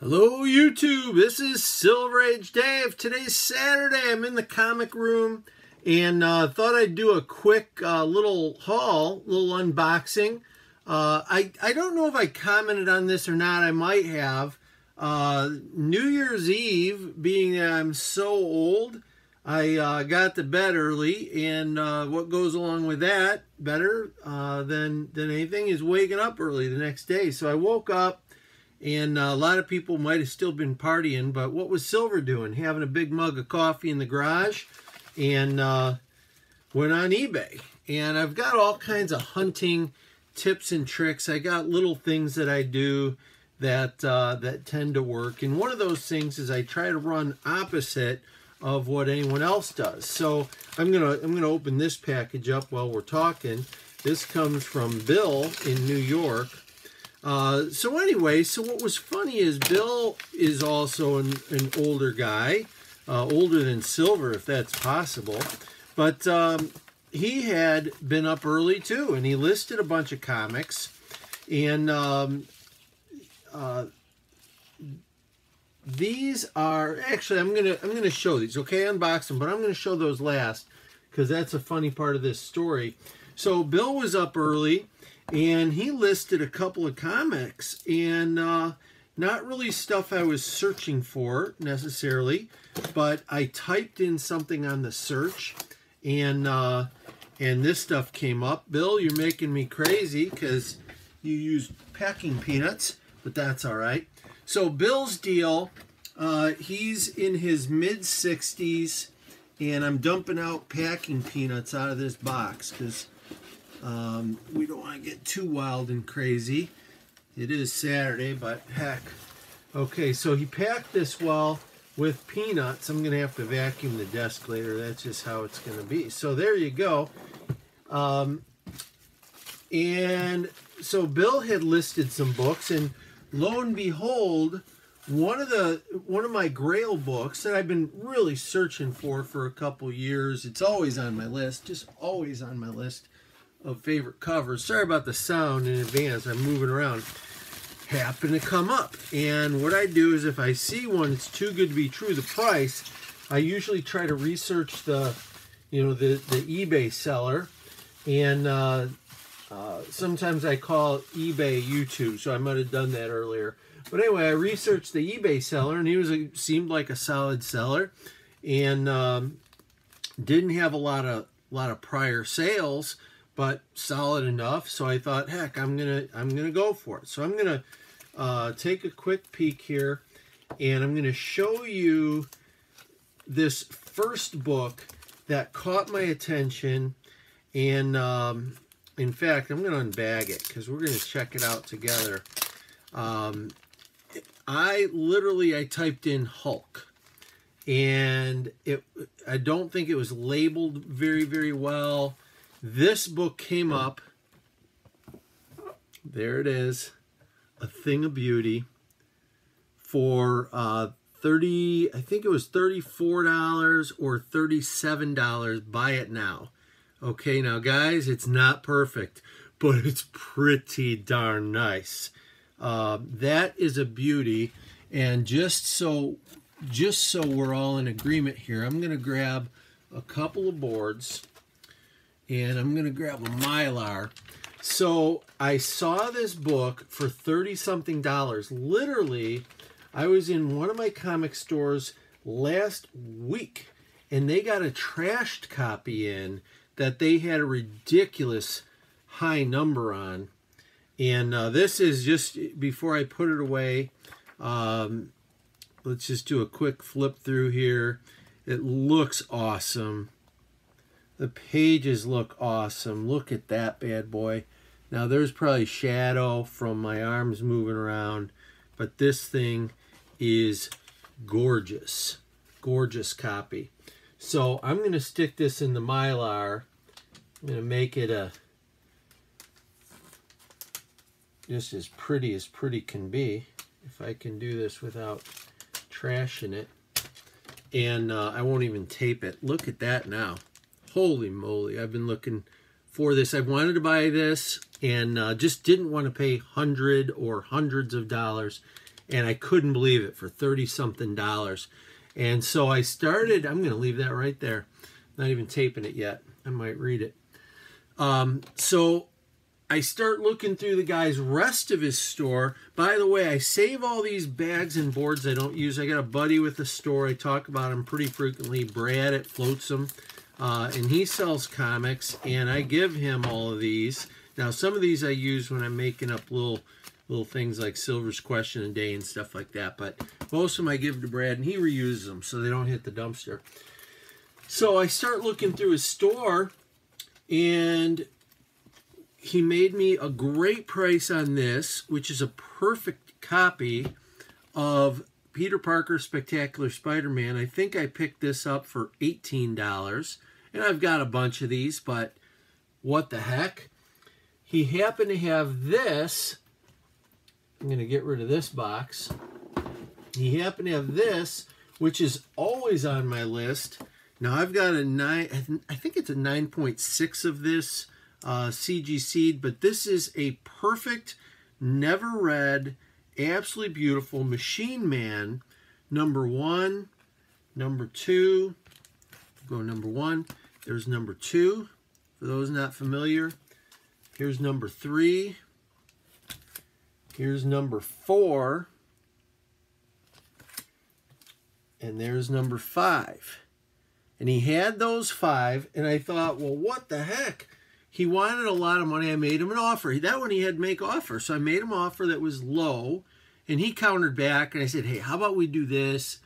Hello YouTube, this is Silver Age Dave. Today's Saturday. I'm in the comic room and thought I'd do a quick little haul, little unboxing. I don't know if I commented on this or not. I might have. New Year's Eve, being that I'm so old, I got to bed early, and what goes along with that better than anything is waking up early the next day. So I woke up. And a lot of people might have still been partying, but what was Silver doing? Having a big mug of coffee in the garage, and went on eBay. And I've got all kinds of hunting tips and tricks. I got little things that I do that that tend to work. And one of those things is I try to run opposite of what anyone else does. So I'm gonna open this package up while we're talking. This comes from Bill in New York. So anyway, so what was funny is Bill is also an older guy, older than Silver, if that's possible. But he had been up early too, and he listed a bunch of comics. And these are actually I'm gonna show these. Okay, unbox them, but I'm gonna show those last because that's a funny part of this story. So Bill was up early. And he listed a couple of comics, and not really stuff I was searching for necessarily, but I typed in something on the search, and this stuff came up. Bill, you're making me crazy because you used packing peanuts, but that's all right. So Bill's deal, he's in his mid-60s, and I'm dumping out packing peanuts out of this box because we don't want to get too wild and crazy. It is Saturday, but heck. Okay, so he packed this well with peanuts. I'm going to have to vacuum the desk later. That's just how it's going to be. So there you go. And so Bill had listed some books, and lo and behold, one of my Grail books that I've been really searching for a couple years. It's always on my list, just always on my list of favorite covers. Sorry about the sound in advance. I'm moving around. Happen to come up, and what I do is if I see one that's too good to be true, the price, I usually try to research the eBay seller, and sometimes I call eBay YouTube, so I might have done that earlier. But anyway, I researched the eBay seller, and he seemed like a solid seller, and didn't have a lot of prior sales, but solid enough. So I thought, heck, I'm gonna go for it. So I'm gonna take a quick peek here, and I'm gonna show you this first book that caught my attention. And in fact, I'm gonna unbag it because we're gonna check it out together. I typed in Hulk, and I don't think it was labeled very well. This book came up, there it is, A Thing of Beauty, for I think it was $34 or $37. Buy it now. Okay, now guys, it's not perfect, but it's pretty darn nice. That is a beauty, and just so we're all in agreement here, I'm going to grab a couple of boards. And I'm going to grab a Mylar. So I saw this book for $30-something. Literally, I was in one of my comic stores last week, and they got a trashed copy in that they had a ridiculous high number on. And this is just, before I put it away, let's just do a quick flip through here. It looks awesome. The pages look awesome. Look at that bad boy. Now there's probably shadow from my arms moving around, but this thing is gorgeous. Gorgeous copy. So I'm going to stick this in the Mylar. I'm going to make it just as pretty can be, if I can do this without trashing it. And I won't even tape it. Look at that now. Holy moly, I've been looking for this. I wanted to buy this and just didn't want to pay hundreds of dollars. and I couldn't believe it, for $30-something. And so I started, I'm going to leave that right there. Not even taping it yet. I might read it. So I start looking through the guy's rest of his store. By the way, I save all these bags and boards I don't use. I got a buddy with a store. I talk about him pretty frequently. Brad at Flotsam. And he sells comics, and I give him all of these. Now, some of these I use when I'm making up little things like Silver's Question a Day and stuff like that. But most of them I give to Brad, and he reuses them so they don't hit the dumpster. So I start looking through his store, and he made me a great price on this, which is a perfect copy of Peter Parker Spectacular Spider-Man. I think I picked this up for $18. And I've got a bunch of these, but what the heck? He happened to have this. I'm going to get rid of this box. He happened to have this, which is always on my list. Now I've got a 9, I think it's a 9.6 of this CG Seed, but this is a perfect, never read, absolutely beautiful Machine Man, number 1, number 2. Go number 1. There's number 2. For those not familiar, here's number 3. Here's number 4. And there's number 5. And he had those 5, and I thought, well, what the heck? He wanted a lot of money. I made him an offer. That one he had to make offer. So I made him an offer that was low, and he countered back, and I said, hey, how about we do this?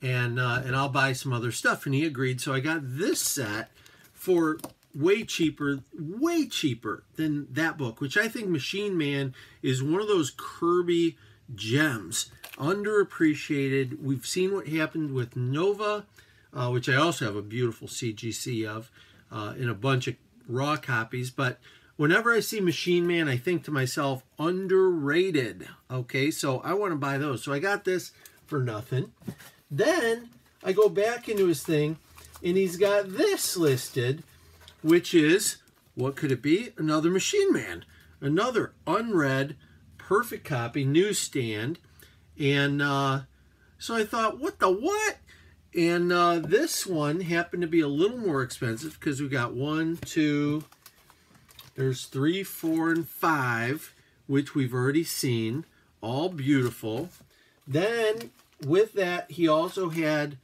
And I'll buy some other stuff. And he agreed. So I got this set for way cheaper than that book, which I think Machine Man is one of those Kirby gems. Underappreciated. We've seen what happened with Nova, which I also have a beautiful CGC of, in a bunch of raw copies. But whenever I see Machine Man, I think to myself, underrated. Okay, so I want to buy those. So I got this for nothing. Then I go back into his thing, and he's got this listed, which is, what could it be? Another Machine Man. Another unread, perfect copy, newsstand. And so I thought, what the what? And this one happened to be a little more expensive because we got 1, 2, there's 3, 4, and 5, which we've already seen. All beautiful. Then with that, he also had,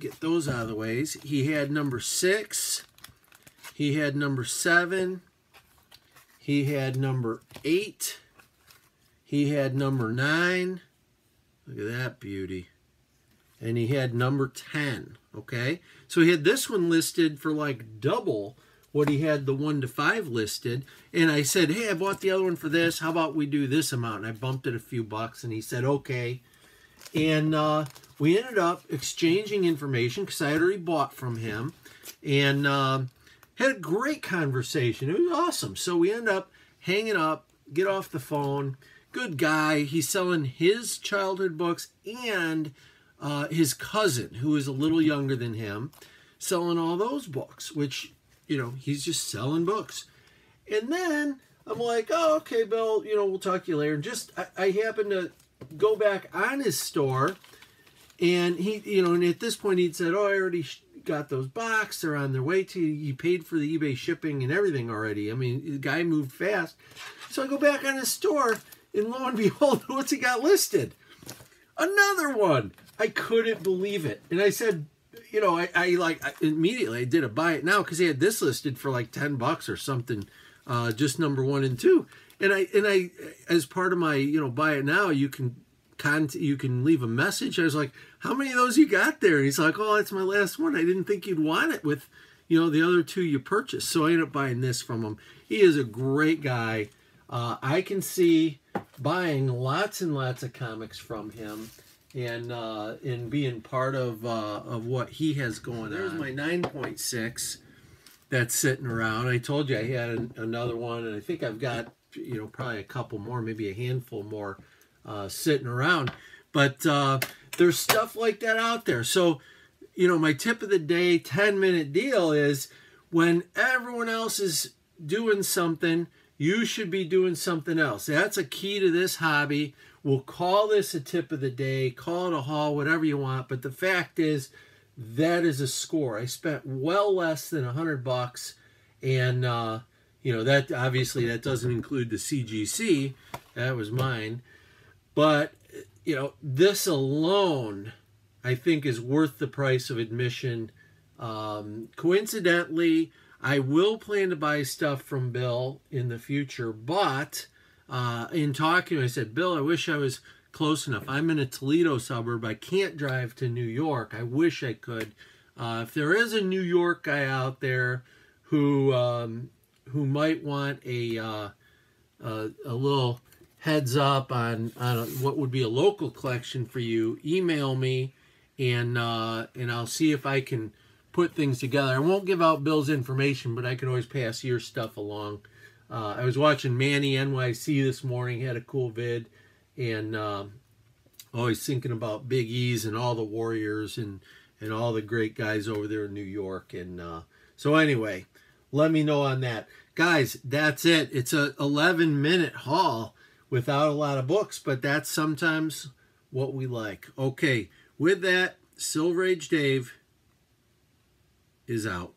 get those out of the ways, he had number 6, he had number 7, he had number 8, he had number 9, look at that beauty, and he had number 10, okay? So he had this one listed for like double what he had the 1 to 5 listed, and I said, hey, I bought the other one for this, how about we do this amount? And I bumped it a few bucks, and he said, okay. And we ended up exchanging information because I had already bought from him, and had a great conversation. It was awesome. So we end up hanging up, get off the phone. Good guy. He's selling his childhood books and his cousin, who is a little younger than him, selling all those books, which, you know, he's just selling books. And then I'm like, oh, okay, Bill, you know, we'll talk to you later. Just, I happened to go back on his store, and he, you know, and at this point he'd said, oh, I already got those boxes, they're on their way to you. He paid for the eBay shipping and everything already. I mean, the guy moved fast. So I go back on his store, and lo and behold, what's he got listed? Another one. I couldn't believe it. And I said, you know, I immediately I did a buy it now because he had this listed for like $10 or something, just number 1 and 2. And I as part of my, you know, buy it now, you can leave a message. I was like, how many of those you got there? And he's like, oh, that's my last one. I didn't think you'd want it with, you know, the other 2 you purchased. So I ended up buying this from him. He is a great guy. I can see buying lots and lots of comics from him, and being part of what he has going on. There's my 9.6 that's sitting around. I told you I had another one, and I think I've got, you know, probably a couple more, maybe a handful more sitting around. But there's stuff like that out there. So, you know, my tip of the day 10-minute deal is when everyone else is doing something, you should be doing something else. That's a key to this hobby. we'll call this a tip of the day, call it a haul, whatever you want. But the fact is, that is a score. I spent well less than $100, and that obviously that doesn't include the CGC. That was mine. But this alone, I think, is worth the price of admission. Coincidentally, I will plan to buy stuff from Bill in the future, but in talking, I said, Bill, I wish I was close enough. I'm in a Toledo suburb. I can't drive to New York. I wish I could. If there is a New York guy out there who might want a little heads up on what would be a local collection for you, email me, and I'll see if I can put things together. I won't give out Bill's information, but I can always pass your stuff along. I was watching Manny NYC this morning. He had a cool vid, and always thinking about Big E's and all the Warriors and all the great guys over there in New York. And so anyway, let me know on that. Guys, that's it. It's a 11-minute haul without a lot of books, but that's sometimes what we like. Okay, with that, Silver Age Dave is out.